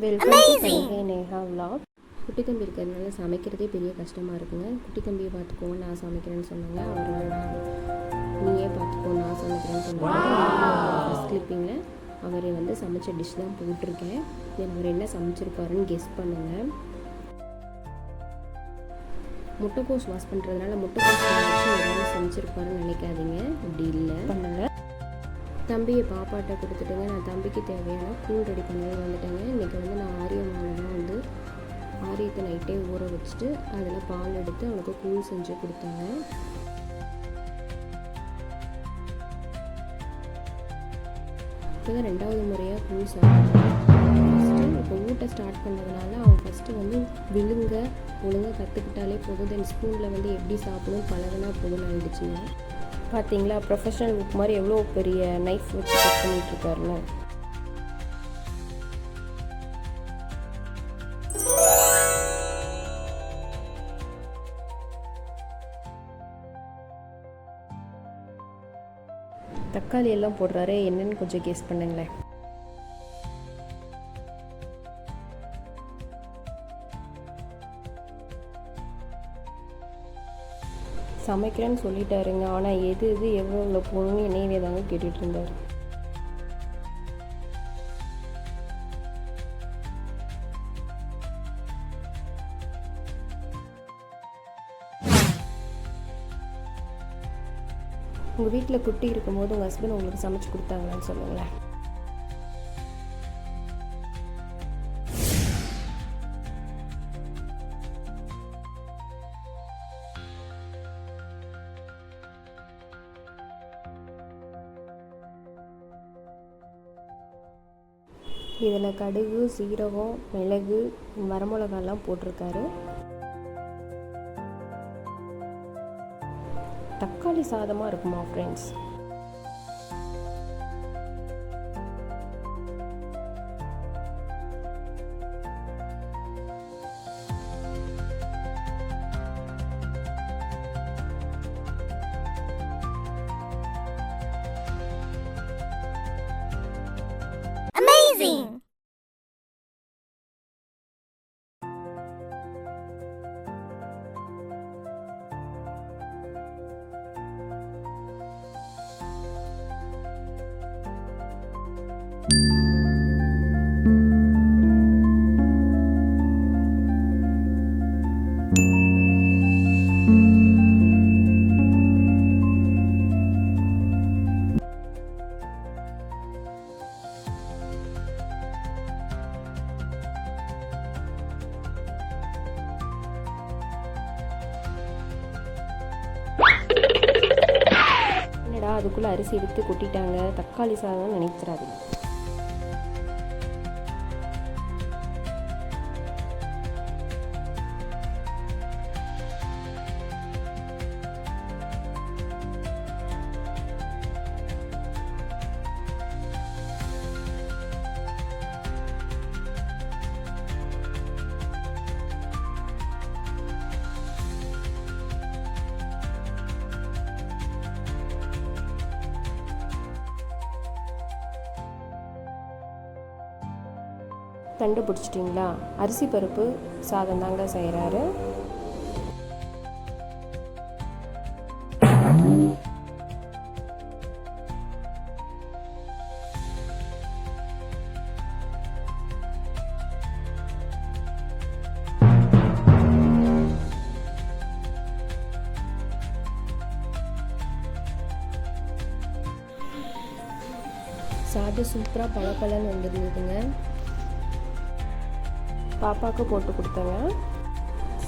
Welcome to Neha vlog. குட்டி தம்பி இருக்கிறதுனால சமைக்கிறதே பெரிய கஷ்டமாக இருக்குங்க. குட்டி தம்பியை பார்த்துக்கோங்க, நான் சமைக்கிறேன்னு சொன்னாங்க. அவர் நீயே பார்த்துக்கோ, நான் சமைக்கிறேன்னு சொன்னாங்க. ஃபஸ்ட் கிளிப்பிங்கில் அவர் சமைச்ச டிஷ் தான் போட்டிருக்கேன். அவர் என்ன சமைச்சிருப்பாருன்னு கெஸ் பண்ணுங்கள். முட்டைக்கோஸ் வாஷ் பண்ணுறதுனால முட்டைக்கோஸ் வச்சு எதாவது சமைச்சிருப்பாருன்னு நினைக்காதீங்க. அப்படி இல்லை பண்ணுங்கள். தம்பியை பாப்பாட்ட கொடுத்துட்டுங்க. நான் தம்பிக்கு தேவையான கூழ் ரெடி பண்ணி வந்துட்டேங்க. இன்றைக்கி நான் ஆரிய மாலை தான் ஆரியத்தை நைட்டே ஊற வச்சுட்டு அதில் பால் எடுத்து அவனுக்கு கூழ் செஞ்சு கொடுத்தாங்க. இப்போ தான் 2வது முறையாக கூழ் சாப்பிட்றேன். இப்போ ஊட்ட ஸ்டார்ட் பண்ணதுனால அவன் ஃபஸ்ட்டு விழுங்க ஒழுங்காக கற்றுக்கிட்டாலே போதும். தென் ஸ்பூனில் எப்படி சாப்பிடணும் பழகினா போதும்னு ஆகிடுச்சுங்க. பார்த்தீங்களா, ப்ரொஃபஷனல் புக் மாதிரி எவ்வளோ பெரிய நைஃப் வச்சு கட் பண்ணிகிட்ருக்காருன்னு. தக்காளி எல்லாம் போடுறாரு, என்னன்னு கொஞ்சம் கெஸ் பண்ணுங்களேன். சமைக்கிறேன்னு சொல்லிட்டாருங்க. ஆனால் எது எவ்வளோ போகணும்னு என்னையவே தாங்க கேட்டுட்டு இருந்தார். உங்கள் வீட்டில் குட்டி இருக்கும்போது உங்கள் ஹஸ்பண்ட் உங்களுக்கு சமைச்சு கொடுத்தாங்களான்னு சொல்லுங்களேன். இதில் கடுகு, சீரகம், மிளகு, வரமிளகாலாம் போட்டிருக்காரு. தக்காளி சாதமாக இருக்குமா ஃப்ரெண்ட்ஸ்? Amazing! அதுக்குள்ளே அரிசி எடுத்து கொட்டிட்டாங்க. தக்காளி சாதம் நினைச்சிடாதீங்க. கண்டுபிடிச்சிட்டிங்களா? அரிசி பருப்பு சாதம் தாங்க செய்கிறாரு. சாதம் சூப்பராக பழப்பழன்னு வந்துருந்ததுங்க. பாப்பாவுக்கு போட்டு கொடுத்தேங்க.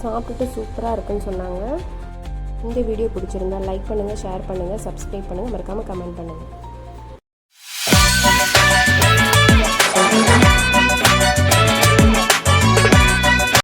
சாப்பிட்டுட்டு சூப்பராக இருக்குன்னு சொன்னாங்க. இந்த வீடியோ பிடிச்சிருந்தா லைக் பண்ணுங்கள், ஷேர் பண்ணுங்கள், சப்ஸ்கிரைப் பண்ணுங்கள், மறக்காமல் கமெண்ட் பண்ணுங்கள்.